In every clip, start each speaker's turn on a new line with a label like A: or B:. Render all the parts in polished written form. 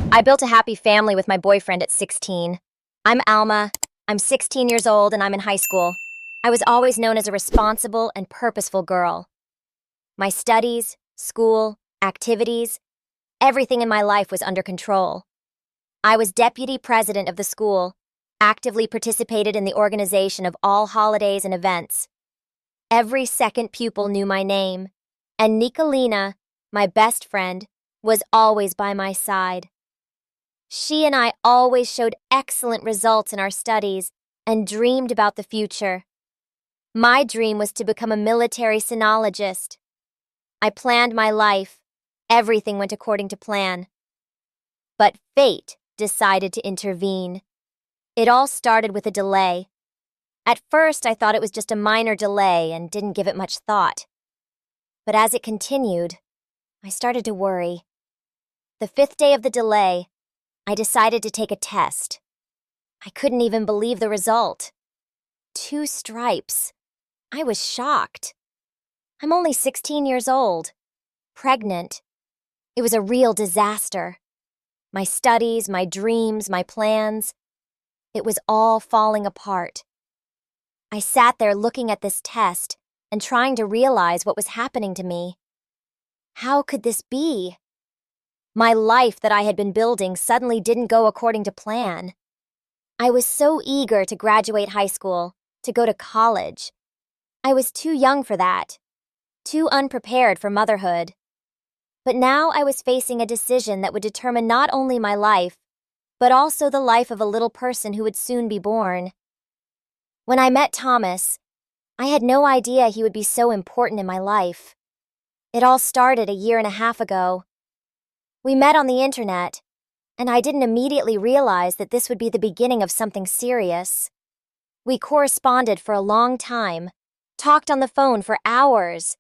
A: I built a happy family with my boyfriend at 16. I'm Alma. I'm 16 years old and I'm in high school. I was always known as a responsible and purposeful girl. My studies, school, activities, everything in my life was under control. I was deputy president of the school, actively participated in the organization of all holidays and events. Every second pupil knew my name, and Nicolina, my best friend, was always by my side. She and I always showed excellent results in our studies and dreamed about the future. My dream was to become a military sinologist. I planned my life. Everything went according to plan. But fate decided to intervene. It all started with a delay. At first, I thought it was just a minor delay and didn't give it much thought. But as it continued, I started to worry. The 5th day of the delay, I decided to take a test. I couldn't even believe the result. 2 stripes. I was shocked. I'm only 16 years old, pregnant. It was a real disaster. My studies, my dreams, my plans. It was all falling apart. I sat there looking at this test and trying to realize what was happening to me. How could this be? My life that I had been building suddenly didn't go according to plan. I was so eager to graduate high school, to go to college. I was too young for that, too unprepared for motherhood. But now I was facing a decision that would determine not only my life, but also the life of a little person who would soon be born. When I met Thomas, I had no idea he would be so important in my life. It all started a 1.5 years ago. We met on the internet, and I didn't immediately realize that this would be the beginning of something serious. We corresponded for a long time, talked on the phone for hours,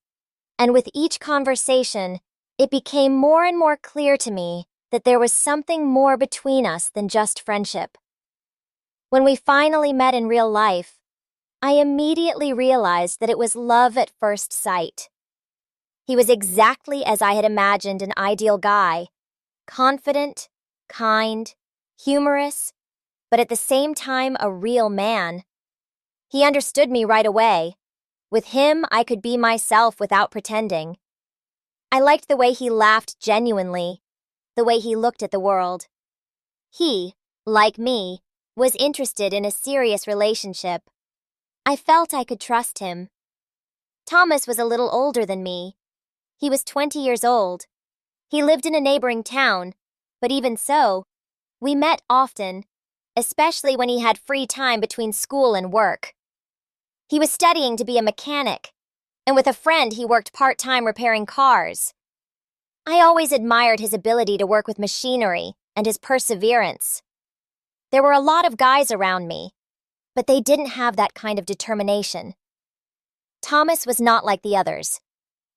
A: and with each conversation, it became more and more clear to me that there was something more between us than just friendship. When we finally met in real life, I immediately realized that it was love at first sight. He was exactly as I had imagined an ideal guy, confident, kind, humorous, but at the same time a real man. He understood me right away. With him, I could be myself without pretending. I liked the way he laughed genuinely, the way he looked at the world. He, like me, was interested in a serious relationship. I felt I could trust him. Thomas was a little older than me. He was 20 years old. He lived in a neighboring town, but even so, we met often, especially when he had free time between school and work. He was studying to be a mechanic, and with a friend he worked part-time repairing cars. I always admired his ability to work with machinery and his perseverance. There were a lot of guys around me, but they didn't have that kind of determination. Thomas was not like the others.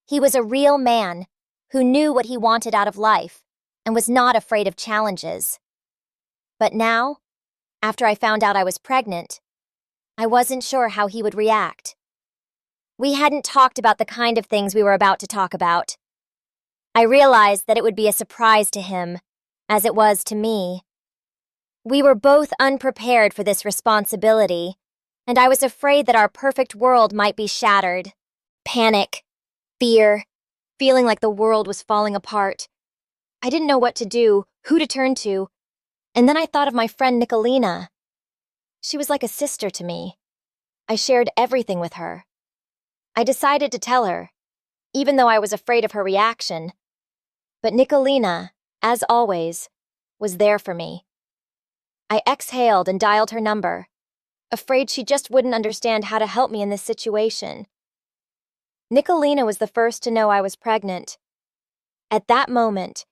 A: He was a real man who knew what he wanted out of life and was not afraid of challenges. But now, after I found out I was pregnant, I wasn't sure how he would react. We hadn't talked about the kind of things we were about to talk about. I realized that it would be a surprise to him, as it was to me. We were both unprepared for this responsibility, and I was afraid that our perfect world might be shattered. Panic, fear, feeling like the world was falling apart. I didn't know what to do, who to turn to, and then I thought of my friend Nicolina. She was like a sister to me. I shared everything with her. I decided to tell her, even though I was afraid of her reaction. But Nicolina, as always, was there for me. I exhaled and dialed her number, afraid she just wouldn't understand how to help me in this situation. Nicolina was the first to know I was pregnant. At that moment,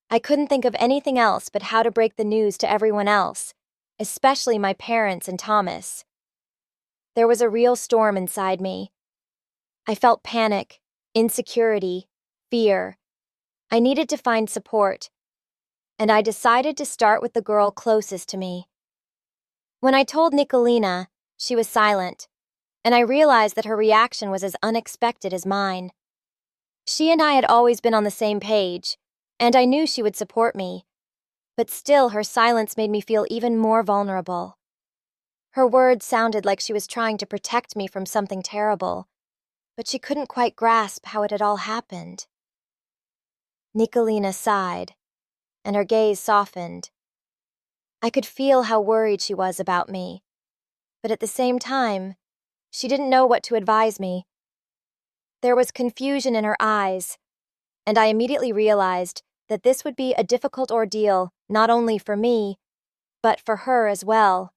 A: I couldn't think of anything else but how to break the news to everyone else, especially my parents and Thomas. There was a real storm inside me. I felt panic, insecurity, fear. I needed to find support, and I decided to start with the girl closest to me. When I told Nicolina, she was silent, and I realized that her reaction was as unexpected as mine. She and I had always been on the same page, and I knew she would support me. But still, her silence made me feel even more vulnerable. Her words sounded like she was trying to protect me from something terrible, but she couldn't quite grasp how it had all happened. Nicolina sighed, and her gaze softened. I could feel how worried she was about me, but at the same time, she didn't know what to advise me. There was confusion in her eyes, and I immediately realized that this would be a difficult ordeal not only for me, but for her as well.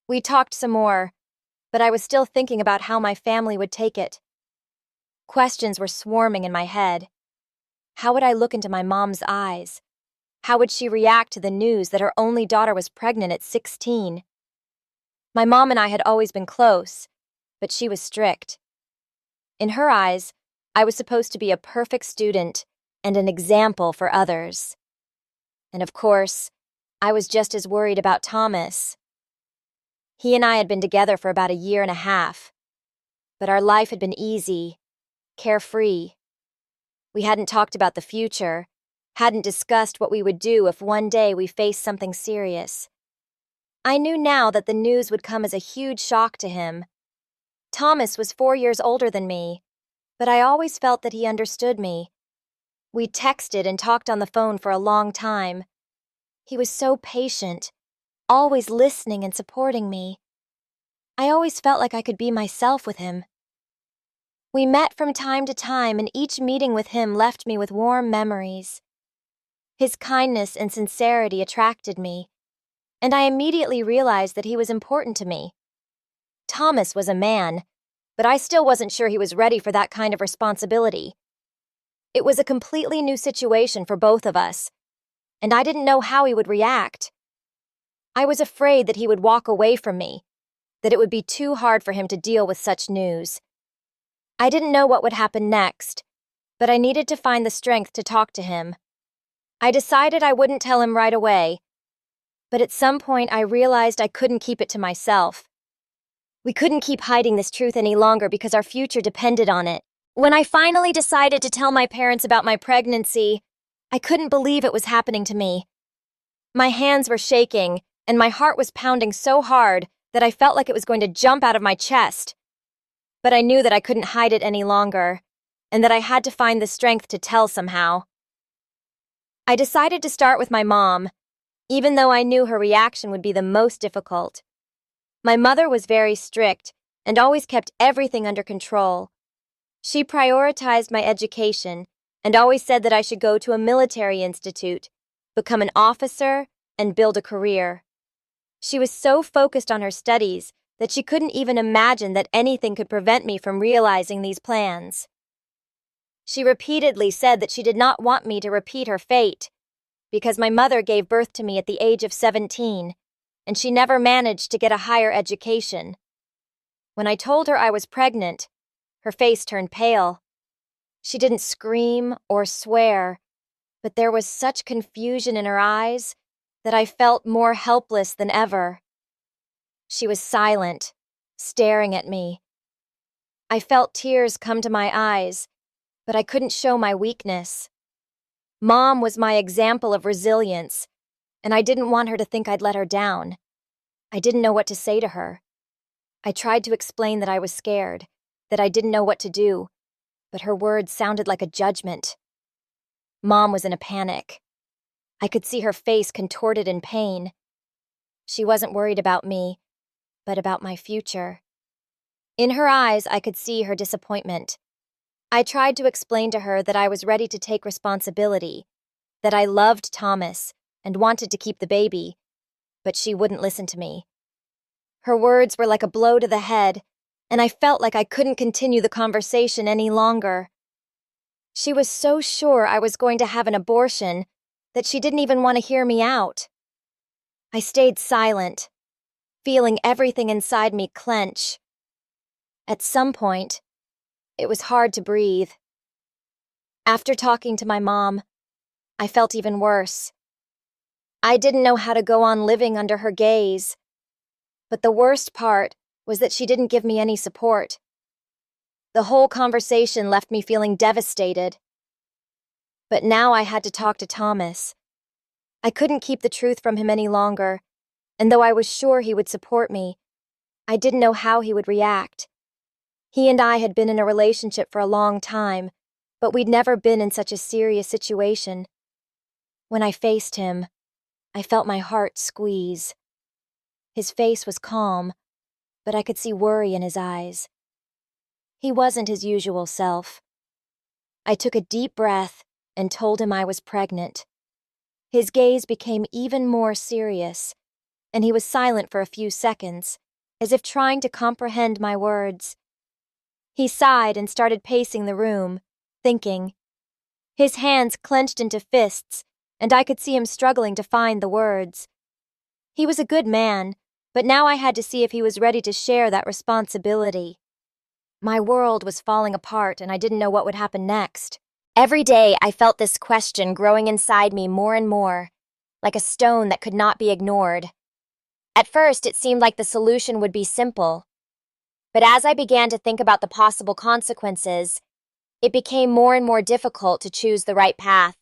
A: We talked some more, but I was still thinking about how my family would take it. Questions were swarming in my head. How would I look into my mom's eyes? How would she react to the news that her only daughter was pregnant at 16? My mom and I had always been close, but she was strict. In her eyes, I was supposed to be a perfect student and an example for others. And of course, I was just as worried about Thomas. He and I had been together for about a year and a half, but our life had been easy, carefree. We hadn't talked about the future, hadn't discussed what we would do if one day we faced something serious. I knew now that the news would come as a huge shock to him. Thomas was 4 years older than me, but I always felt that he understood me. We texted and talked on the phone for a long time. He was so patient, always listening and supporting me. I always felt like I could be myself with him. We met from time to time, and each meeting with him left me with warm memories. His kindness and sincerity attracted me, and I immediately realized that he was important to me. Thomas was a man, but I still wasn't sure he was ready for that kind of responsibility. It was a completely new situation for both of us, and I didn't know how he would react. I was afraid that he would walk away from me, that it would be too hard for him to deal with such news. I didn't know what would happen next, but I needed to find the strength to talk to him. I decided I wouldn't tell him right away, but at some point I realized I couldn't keep it to myself. We couldn't keep hiding this truth any longer because our future depended on it. When I finally decided to tell my parents about my pregnancy, I couldn't believe it was happening to me. My hands were shaking, and my heart was pounding so hard that I felt like it was going to jump out of my chest. But I knew that I couldn't hide it any longer, and that I had to find the strength to tell somehow. I decided to start with my mom, even though I knew her reaction would be the most difficult. My mother was very strict and always kept everything under control. She prioritized my education and always said that I should go to a military institute, become an officer, and build a career. She was so focused on her studies that she couldn't even imagine that anything could prevent me from realizing these plans. She repeatedly said that she did not want me to repeat her fate, because my mother gave birth to me at the age of 17, and she never managed to get a higher education. When I told her I was pregnant, her face turned pale. She didn't scream or swear, but there was such confusion in her eyes that I felt more helpless than ever. She was silent, staring at me. I felt tears come to my eyes, but I couldn't show my weakness. Mom was my example of resilience, and I didn't want her to think I'd let her down. I didn't know what to say to her. I tried to explain that I was scared, that I didn't know what to do, but her words sounded like a judgment. Mom was in a panic. I could see her face contorted in pain. She wasn't worried about me, but about my future. In her eyes, I could see her disappointment. I tried to explain to her that I was ready to take responsibility, that I loved Thomas and wanted to keep the baby, but she wouldn't listen to me. Her words were like a blow to the head, and I felt like I couldn't continue the conversation any longer. She was so sure I was going to have an abortion that she didn't even want to hear me out. I stayed silent, feeling everything inside me clench. At some point, it was hard to breathe. After talking to my mom, I felt even worse. I didn't know how to go on living under her gaze. But the worst part was that she didn't give me any support. The whole conversation left me feeling devastated. But now I had to talk to Thomas. I couldn't keep the truth from him any longer, and though I was sure he would support me, I didn't know how he would react. He and I had been in a relationship for a long time, but we'd never been in such a serious situation. When I faced him, I felt my heart squeeze. His face was calm, but I could see worry in his eyes. He wasn't his usual self. I took a deep breath and told him I was pregnant. His gaze became even more serious, and he was silent for a few seconds, as if trying to comprehend my words. He sighed and started pacing the room, thinking. His hands clenched into fists, and I could see him struggling to find the words. He was a good man, but now I had to see if he was ready to share that responsibility. My world was falling apart, and I didn't know what would happen next. Every day I felt this question growing inside me more and more, like a stone that could not be ignored. At first, it seemed like the solution would be simple. But as I began to think about the possible consequences, it became more and more difficult to choose the right path.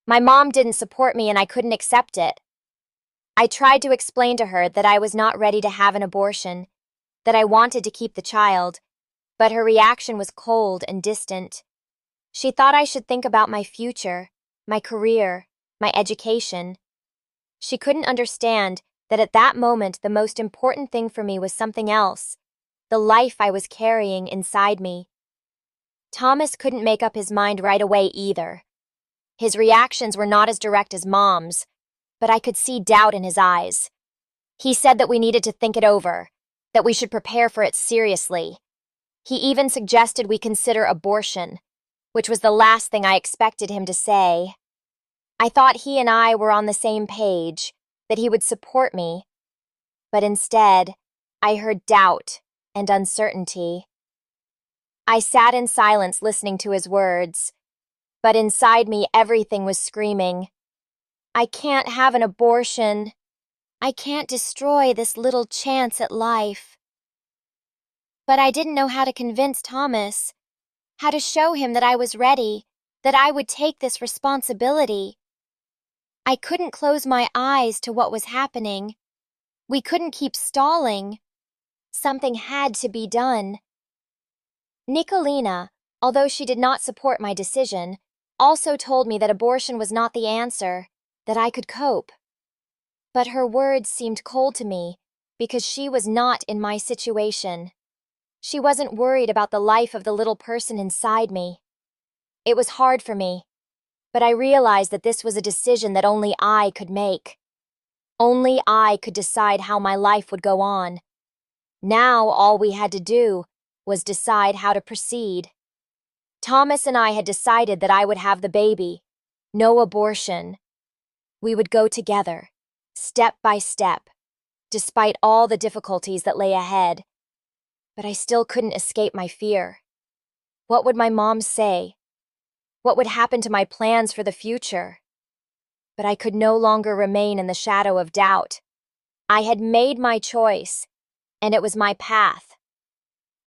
A: My mom didn't support me and I couldn't accept it. I tried to explain to her that I was not ready to have an abortion, that I wanted to keep the child, but her reaction was cold and distant. She thought I should think about my future, my career, my education. She couldn't understand that at that moment the most important thing for me was something else, the life I was carrying inside me. Thomas couldn't make up his mind right away either. His reactions were not as direct as Mom's, but I could see doubt in his eyes. He said that we needed to think it over, that we should prepare for it seriously. He even suggested we consider abortion, which was the last thing I expected him to say. I thought he and I were on the same page, that he would support me. But instead, I heard doubt and uncertainty. I sat in silence listening to his words, but inside me everything was screaming. I can't have an abortion. I can't destroy this little chance at life. But I didn't know how to convince Thomas, how to show him that I was ready, that I would take this responsibility. I couldn't close my eyes to what was happening. We couldn't keep stalling. Something had to be done. Nicolina, although she did not support my decision, also told me that abortion was not the answer, that I could cope. But her words seemed cold to me because she was not in my situation. She wasn't worried about the life of the little person inside me. It was hard for me, but I realized that this was a decision that only I could make. Only I could decide how my life would go on. Now all we had to do was decide how to proceed. Thomas and I had decided that I would have the baby. No abortion. We would go together, step by step, despite all the difficulties that lay ahead. But I still couldn't escape my fear. What would my mom say? What would happen to my plans for the future? But I could no longer remain in the shadow of doubt. I had made my choice, and it was my path.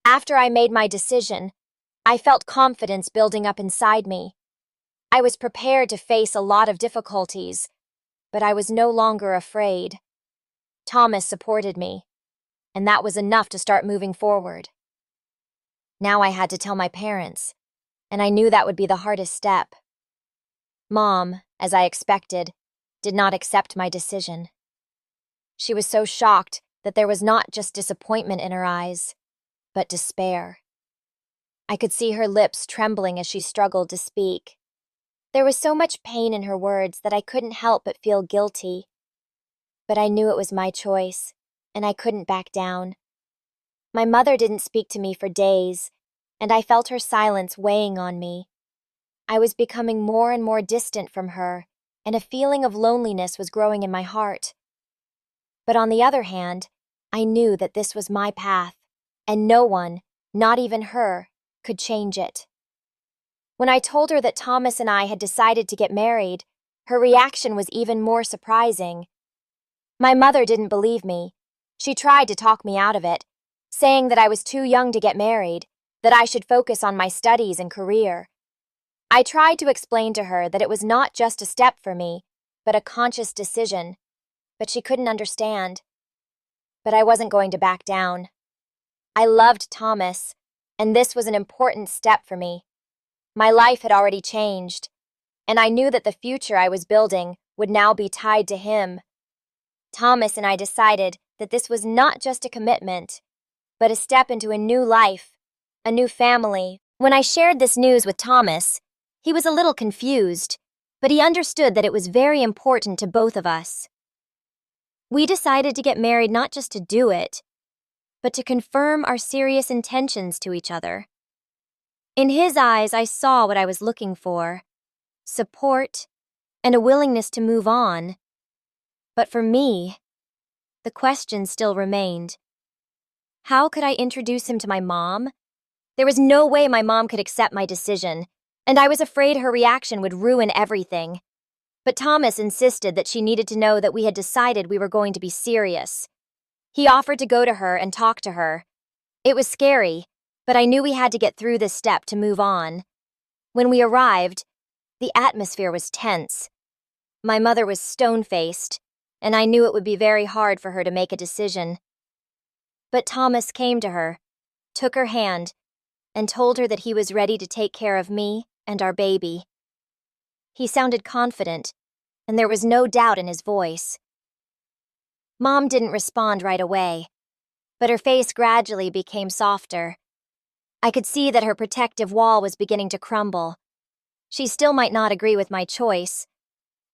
A: After I made my decision, I felt confidence building up inside me. I was prepared to face a lot of difficulties, but I was no longer afraid. Thomas supported me, and that was enough to start moving forward. Now I had to tell my parents, and I knew that would be the hardest step. Mom, as I expected, did not accept my decision. She was so shocked that there was not just disappointment in her eyes, but despair. I could see her lips trembling as she struggled to speak. There was so much pain in her words that I couldn't help but feel guilty. But I knew it was my choice, and I couldn't back down. My mother didn't speak to me for days, and I felt her silence weighing on me. I was becoming more and more distant from her, and a feeling of loneliness was growing in my heart. But on the other hand, I knew that this was my path, and no one, not even her, could change it. When I told her that Thomas and I had decided to get married, her reaction was even more surprising. My mother didn't believe me. She tried to talk me out of it, saying that I was too young to get married, that I should focus on my studies and career. I tried to explain to her that it was not just a step for me, but a conscious decision. But she couldn't understand. But I wasn't going to back down. I loved Thomas, and this was an important step for me. My life had already changed, and I knew that the future I was building would now be tied to him. Thomas and I decided that this was not just a commitment, but a step into a new life, a new family. When I shared this news with Thomas, he was a little confused, but he understood that it was very important to both of us. We decided to get married not just to do it, but to confirm our serious intentions to each other. In his eyes, I saw what I was looking for: support and a willingness to move on. But for me, the question still remained. How could I introduce him to my mom? There was no way my mom could accept my decision, and I was afraid her reaction would ruin everything. But Thomas insisted that she needed to know that we had decided we were going to be serious. He offered to go to her and talk to her. It was scary, but I knew we had to get through this step to move on. When we arrived, the atmosphere was tense. My mother was stone-faced, and I knew it would be very hard for her to make a decision. But Thomas came to her, took her hand, and told her that he was ready to take care of me and our baby. He sounded confident, and there was no doubt in his voice. Mom didn't respond right away, but her face gradually became softer. I could see that her protective wall was beginning to crumble. She still might not agree with my choice,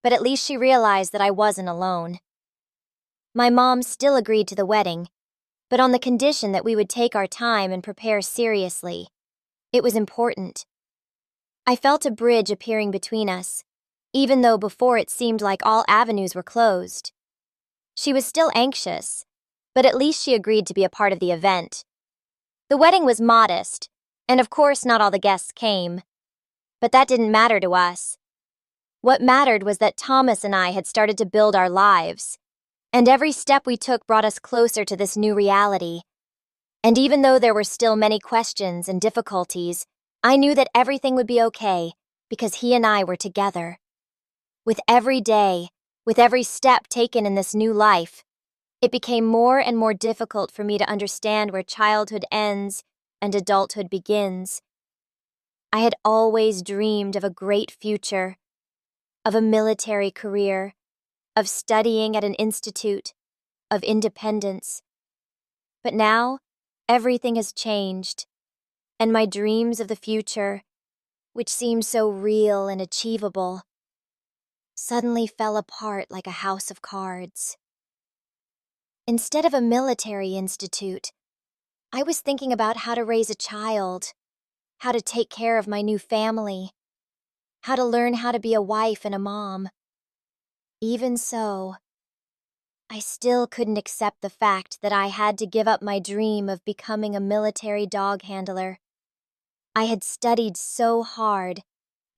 A: but at least she realized that I wasn't alone. My mom still agreed to the wedding, but on the condition that we would take our time and prepare seriously. It was important. I felt a bridge appearing between us, even though before it seemed like all avenues were closed. She was still anxious, but at least she agreed to be a part of the event. The wedding was modest, and of course not all the guests came. But that didn't matter to us. What mattered was that Thomas and I had started to build our lives, and every step we took brought us closer to this new reality. And even though there were still many questions and difficulties, I knew that everything would be okay because he and I were together. With every day, with every step taken in this new life, it became more and more difficult for me to understand where childhood ends and adulthood begins. I had always dreamed of a great future, of a military career, of studying at an institute, of independence. But now, everything has changed, and my dreams of the future, which seemed so real and achievable, suddenly fell apart like a house of cards. Instead of a military institute, I was thinking about how to raise a child, how to take care of my new family, how to learn how to be a wife and a mom. Even so, I still couldn't accept the fact that I had to give up my dream of becoming a military dog handler. I had studied so hard.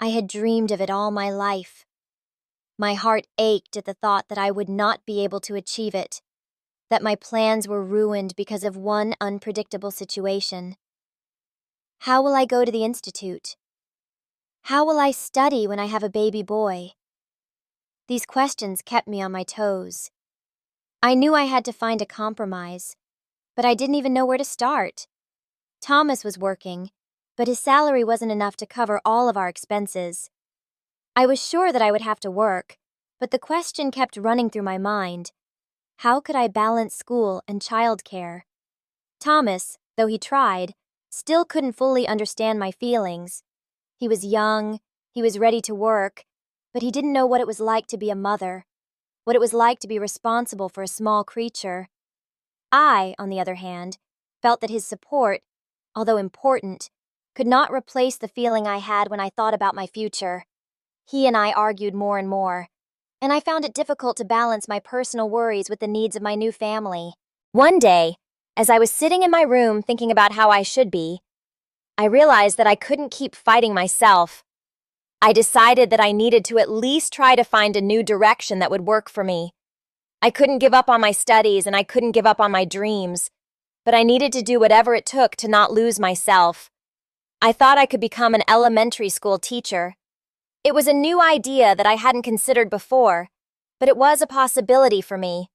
A: I had dreamed of it all my life. My heart ached at the thought that I would not be able to achieve it, that my plans were ruined because of one unpredictable situation. How will I go to the institute? How will I study when I have a baby boy? These questions kept me on my toes. I knew I had to find a compromise, but I didn't even know where to start. Thomas was working, but his salary wasn't enough to cover all of our expenses. I was sure that I would have to work, but the question kept running through my mind. How could I balance school and childcare? Thomas, though he tried, still couldn't fully understand my feelings. He was young, he was ready to work, but he didn't know what it was like to be a mother, what it was like to be responsible for a small creature. I, on the other hand, felt that his support, although important, could not replace the feeling I had when I thought about my future. He and I argued more and more, and I found it difficult to balance my personal worries with the needs of my new family. One day, as I was sitting in my room thinking about how I should be, I realized that I couldn't keep fighting myself. I decided that I needed to at least try to find a new direction that would work for me. I couldn't give up on my studies and I couldn't give up on my dreams, but I needed to do whatever it took to not lose myself. I thought I could become an elementary school teacher. It was a new idea that I hadn't considered before, but it was a possibility for me.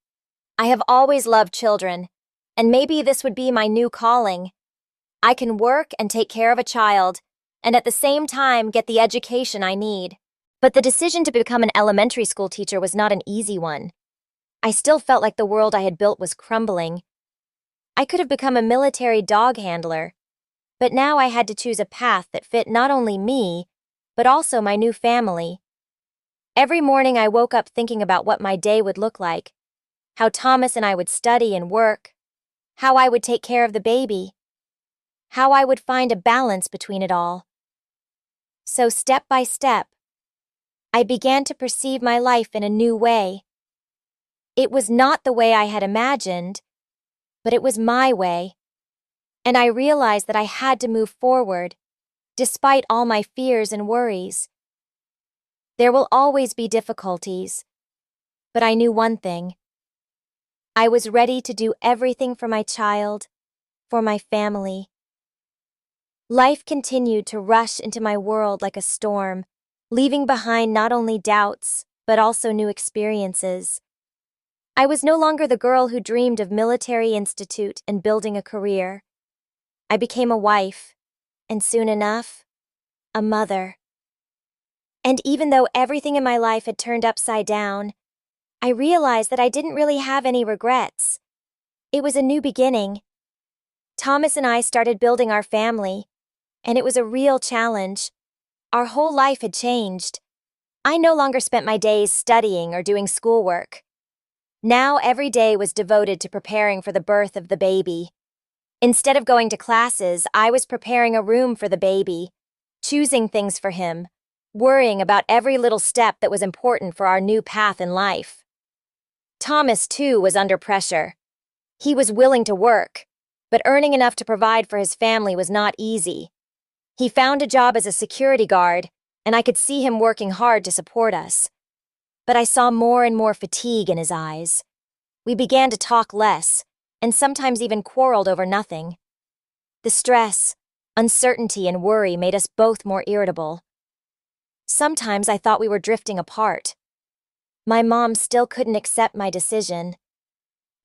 A: I have always loved children, and maybe this would be my new calling. I can work and take care of a child, and at the same time get the education I need. But the decision to become an elementary school teacher was not an easy one. I still felt like the world I had built was crumbling. I could have become a military dog handler, but now I had to choose a path that fit not only me, but also my new family. Every morning I woke up thinking about what my day would look like, how Thomas and I would study and work, how I would take care of the baby, how I would find a balance between it all. So step by step, I began to perceive my life in a new way. It was not the way I had imagined, but it was my way. And I realized that I had to move forward, despite all my fears and worries. There will always be difficulties, but I knew one thing. I was ready to do everything for my child, for my family. Life continued to rush into my world like a storm, leaving behind not only doubts, but also new experiences. I was no longer the girl who dreamed of military institute and building a career. I became a wife, and soon enough, a mother. And even though everything in my life had turned upside down, I realized that I didn't really have any regrets. It was a new beginning. Thomas and I started building our family, and it was a real challenge. Our whole life had changed. I no longer spent my days studying or doing schoolwork. Now every day was devoted to preparing for the birth of the baby. Instead of going to classes, I was preparing a room for the baby, choosing things for him, worrying about every little step that was important for our new path in life. Thomas, too, was under pressure. He was willing to work, but earning enough to provide for his family was not easy. He found a job as a security guard, and I could see him working hard to support us. But I saw more and more fatigue in his eyes. We began to talk less, and sometimes even quarreled over nothing. The stress, uncertainty, and worry made us both more irritable. Sometimes I thought we were drifting apart. My mom still couldn't accept my decision.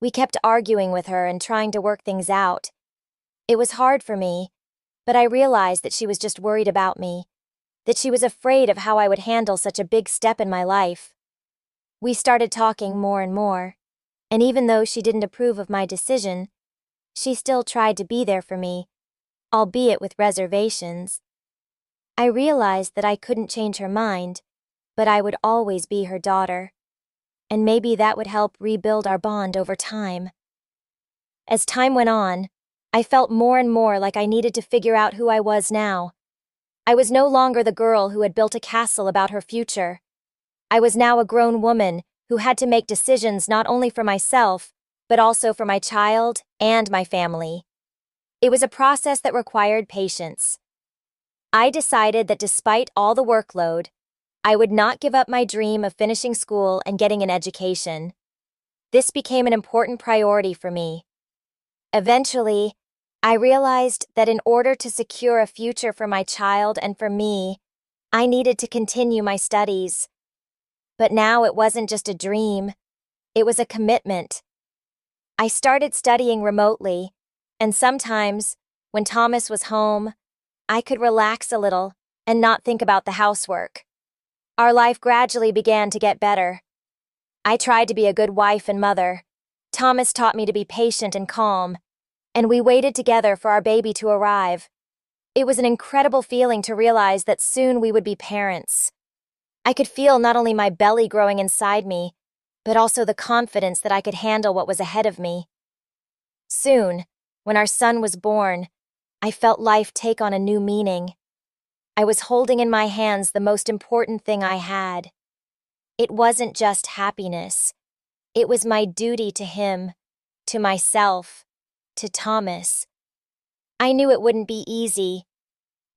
A: We kept arguing with her and trying to work things out. It was hard for me, but I realized that she was just worried about me, that she was afraid of how I would handle such a big step in my life. We started talking more and more, and even though she didn't approve of my decision, she still tried to be there for me, albeit with reservations. I realized that I couldn't change her mind, but I would always be her daughter, and maybe that would help rebuild our bond over time. As time went on, I felt more and more like I needed to figure out who I was now. I was no longer the girl who had built a castle about her future. I was now a grown woman who had to make decisions not only for myself, but also for my child and my family. It was a process that required patience. I decided that despite all the workload, I would not give up my dream of finishing school and getting an education. This became an important priority for me. Eventually, I realized that in order to secure a future for my child and for me, I needed to continue my studies. But now it wasn't just a dream, it was a commitment. I started studying remotely, and sometimes, when Thomas was home, I could relax a little and not think about the housework. Our life gradually began to get better. I tried to be a good wife and mother. Thomas taught me to be patient and calm, and we waited together for our baby to arrive. It was an incredible feeling to realize that soon we would be parents. I could feel not only my belly growing inside me, but also the confidence that I could handle what was ahead of me. Soon, when our son was born, I felt life take on a new meaning. I was holding in my hands the most important thing I had. It wasn't just happiness. It was my duty to him, to myself, to Thomas. I knew it wouldn't be easy,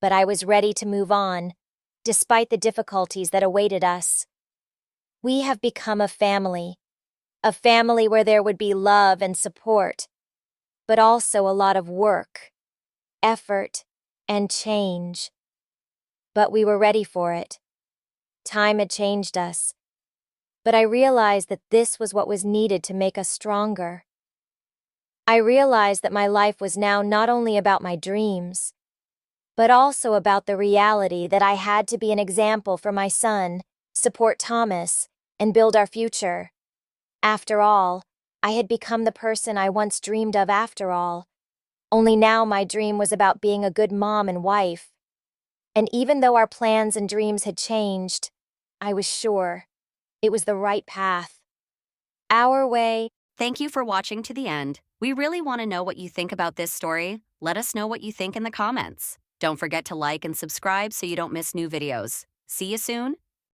A: but I was ready to move on, despite the difficulties that awaited us. We have become a family where there would be love and support, but also a lot of work, effort, and change. But we were ready for it. Time had changed us, but I realized that this was what was needed to make us stronger. I realized that my life was now not only about my dreams, but also about the reality that I had to be an example for my son, support Thomas, and build our future. After all, I had become the person I once dreamed of after all. Only now my dream was about being a good mom and wife. And even though our plans and dreams had changed, I was sure it was the right path. Our way.
B: Thank you for watching to the end. We really want to know what you think about this story. Let us know what you think in the comments. Don't forget to like and subscribe so you don't miss new videos. See you soon.